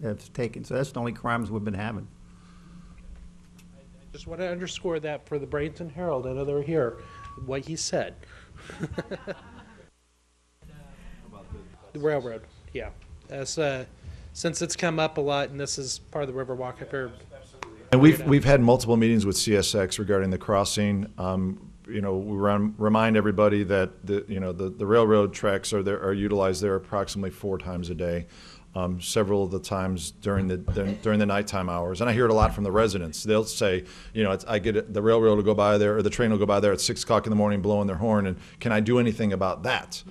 C: have taken. So that's the only crimes we've been having.
H: I just want to underscore that for the Bradenton Herald. I know they're here. What he said. The railroad, yeah. Since it's come up a lot, and this is part of the Riverwalk, I've heard.
B: And we've had multiple meetings with CSX regarding the crossing. We remind everybody that the railroad tracks are utilized there approximately 4 times a day. Several of the times during the nighttime hours, and I hear it a lot from the residents. They'll say, I get the railroad will go by there, or the train will go by there at 6 o'clock in the morning, blowing their horn, and can I do anything about that?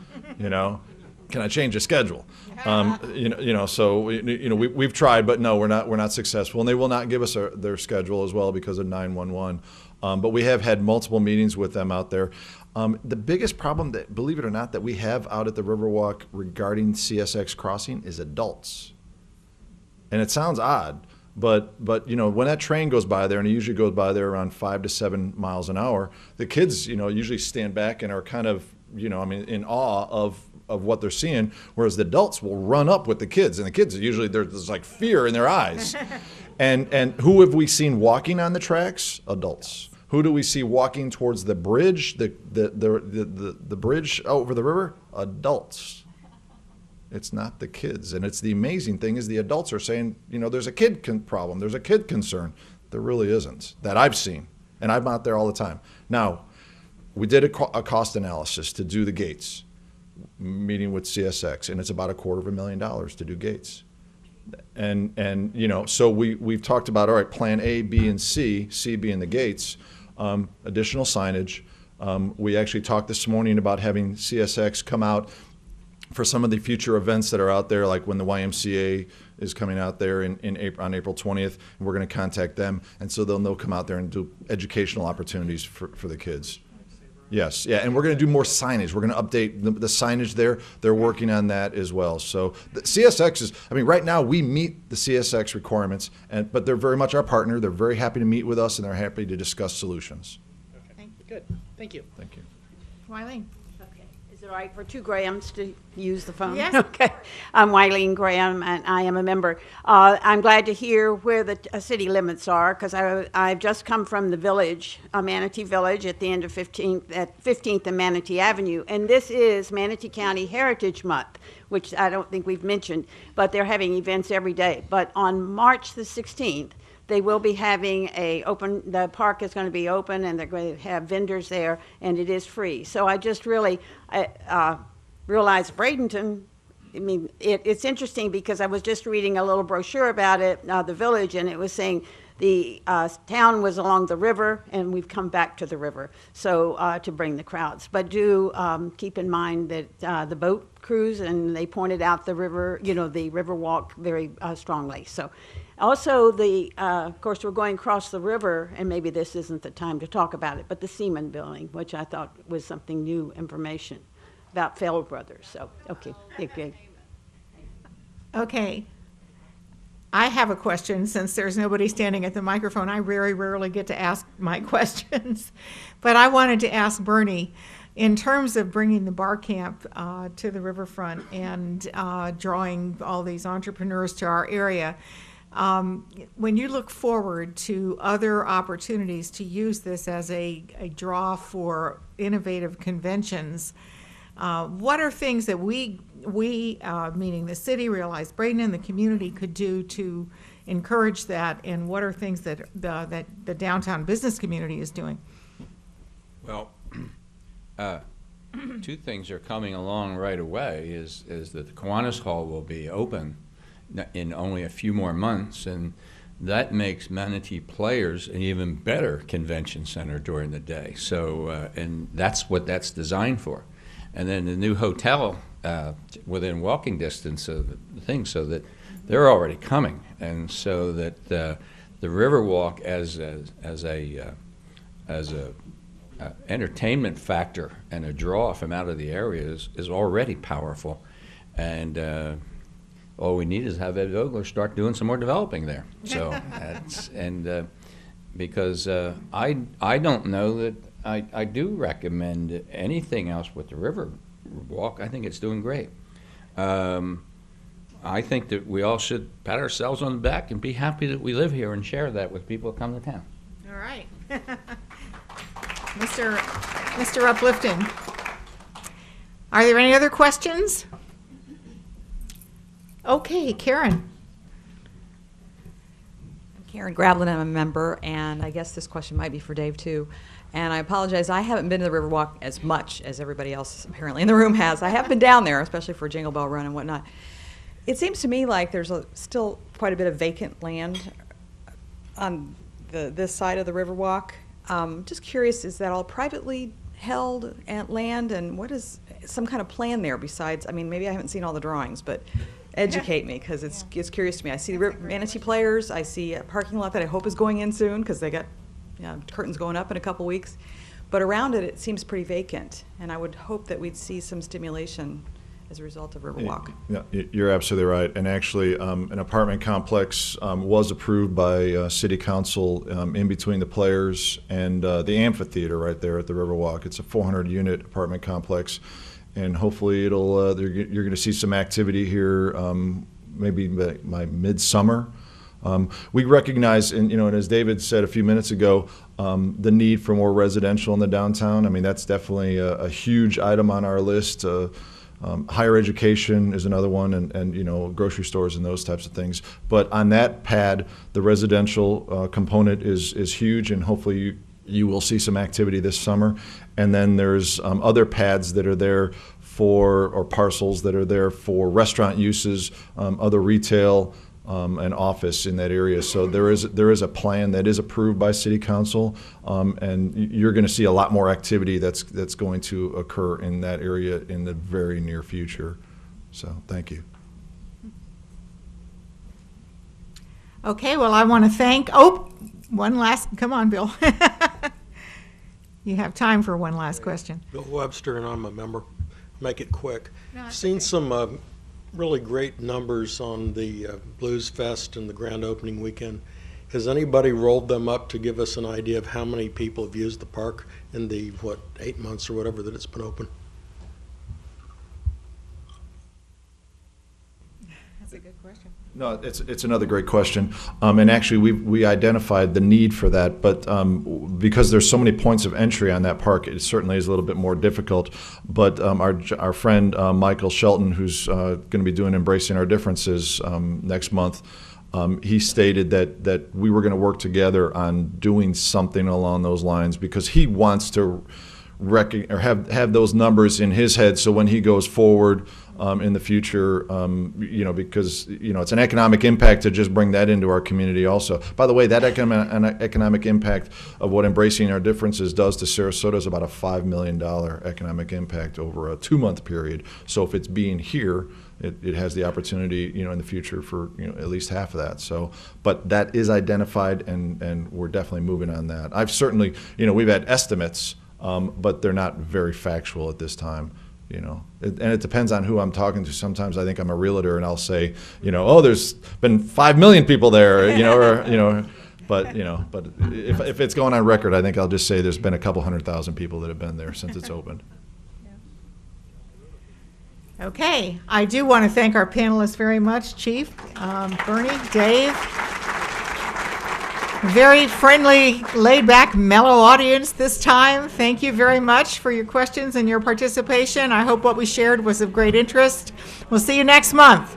B: Can I change the schedule? So we've tried, but no, we're not successful, and they will not give us their schedule as well because of 911. But we have had multiple meetings with them out there. The biggest problem that, believe it or not, that we have out at the Riverwalk regarding CSX crossing is adults. And it sounds odd, but when that train goes by there, and it usually goes by there around 5 to 7 miles an hour, the kids, usually stand back and are kind of, in awe of what they're seeing, whereas the adults will run up with the kids, and the kids usually there's like fear in their eyes. And who have we seen walking on the tracks? Adults. Who do we see walking towards the bridge, the bridge over the river? Adults. It's not the kids. And it's the amazing thing is the adults are saying, you know, there's a kid problem, there's a kid concern. There really isn't, that I've seen. And I'm out there all the time. Now, we did a cost analysis to do the gates, meeting with CSX, and it's about $250,000 to do gates. And you know, so we've talked about, all right, plan A, B, and C being the gates, additional signage. We actually talked this morning about having CSX come out for some of the future events that are out there, like when the YMCA is coming out there on April 20th, and we're going to contact them, and so they'll come out there and do educational opportunities for the kids. Yes, yeah, and we're going to do more signage. We're going to update the signage there. They're working on that as well. So the CSX is, I mean, right now we meet the CSX requirements, but they're very much our partner. They're very happy to meet with us, and they're happy to discuss solutions.
H: Okay, good. Thank you.
B: Thank you.
A: Wileen?
L: Is it all right for 2 Grahams to use the phone?
A: Yes.
L: Okay. I'm Wileen Graham, and I am a member. I'm glad to hear where the city limits are, because I've just come from the village, Manatee Village, at the end of 15th and Manatee Avenue, and this is Manatee County Heritage Month, which I don't think we've mentioned, but they're having events every day. But on March the 16th, they will be having the park is going to be open, and they're going to have vendors there, and it is free. So I just really realized Bradenton, I mean, it's interesting because I was just reading a little brochure about it, the village, and it was saying the town was along the river, and we've come back to the river, so to bring the crowds. But do keep in mind that the boat cruise, and they pointed out the river, you know, the Riverwalk very strongly. So. Also, of course, we're going across the river, and maybe this isn't the time to talk about it, but the Seaman Building, which I thought was something new information about Fell Brothers. So, okay.
A: Okay. I have a question. Since there's nobody standing at the microphone, I very rarely get to ask my questions. But I wanted to ask Bernie, in terms of bringing the bar camp to the riverfront and drawing all these entrepreneurs to our area, when you look forward to other opportunities to use this as a draw for innovative conventions, what are things that we meaning the city, Realize Bradenton, the community could do to encourage that, and what are things that the downtown business community is doing?
D: Well, 2 things are coming along right away is that the Kiwanis Hall will be open in only a few more months, and that makes Manatee Players an even better convention center during the day. So, and that's what that's designed for. And then the new hotel within walking distance of the thing, so that they're already coming, and so that the Riverwalk as a entertainment factor and a draw from out of the area is already powerful, and. All we need is have Ed Vogler start doing some more developing there. So, because I don't know that I do recommend anything else with the Riverwalk. I think it's doing great. I think that we all should pat ourselves on the back and be happy that we live here and share that with people that come to town.
A: All right. Mr. Uplifton, are there any other questions? Okay, Karen.
M: I'm Karen Grablin, I'm a member, and I guess this question might be for Dave too. And I apologize, I haven't been to the Riverwalk as much as everybody else apparently in the room has. I have been down there, especially for Jingle Bell Run and whatnot. It seems to me like there's still quite a bit of vacant land on this side of the Riverwalk. Just curious, is that all privately held land, and what is some kind of plan there besides, I mean, maybe I haven't seen all the drawings, but educate me, because it's curious to me. I see the Manatee Players, I see a parking lot that I hope is going in soon, because they got curtains going up in a couple weeks. But around it, it seems pretty vacant, and I would hope that we'd see some stimulation as a result of Riverwalk.
B: Yeah, you're absolutely right. And actually, an apartment complex was approved by City Council in between the Players and the amphitheater right there at the Riverwalk. It's a 400-unit apartment complex, and hopefully you're going to see some activity here maybe by midsummer. We recognize, and and as David said a few minutes ago, the need for more residential in the downtown. I mean, that's definitely a huge item on our list. Higher education is another one, and grocery stores and those types of things. But on that pad, the residential component is huge, and hopefully you will see some activity this summer. And then there's other pads that are there or parcels that are there for restaurant uses, other retail, and office in that area. So there is a plan that is approved by City Council, and you're going to see a lot more activity that's going to occur in that area in the very near future. So thank you.
A: Okay, well, I want to thank, one last, come on, Bill. You have time for one last question.
N: Bill Webster, and I'm a member. Make it quick.
A: No, that's
N: Seen
A: okay.
N: some really great numbers on the Blues Fest and the grand opening weekend. Has anybody rolled them up to give us an idea of how many people have used the park in the, 8 months or whatever that it's been open?
A: That's a good question.
B: No, it's another great question, and actually we identified the need for that, but because there's so many points of entry on that park, it certainly is a little bit more difficult. But our friend Michael Shelton, who's going to be doing Embracing Our Differences next month, he stated that we were going to work together on doing something along those lines because he wants to have those numbers in his head, so when he goes forward in the future, because it's an economic impact to just bring that into our community also. By the way, that economic impact of what Embracing Our Differences does to Sarasota is about a $5 million economic impact over a 2-month period. So if it's being here, it has the opportunity, in the future for at least half of that. So, but that is identified, and we're definitely moving on that. I've certainly, we've had estimates, but they're not very factual at this time. And it depends on who I'm talking to. Sometimes I think I'm a realtor, and I'll say, there's been 5 million people there, but if it's going on record, I think I'll just say there's been a couple 100,000 people that have been there since it's opened.
A: Okay, I do want to thank our panelists very much, Chief, Bernie, Dave. Very friendly, laid-back, mellow audience this time. Thank you very much for your questions and your participation. I hope what we shared was of great interest. We'll see you next month.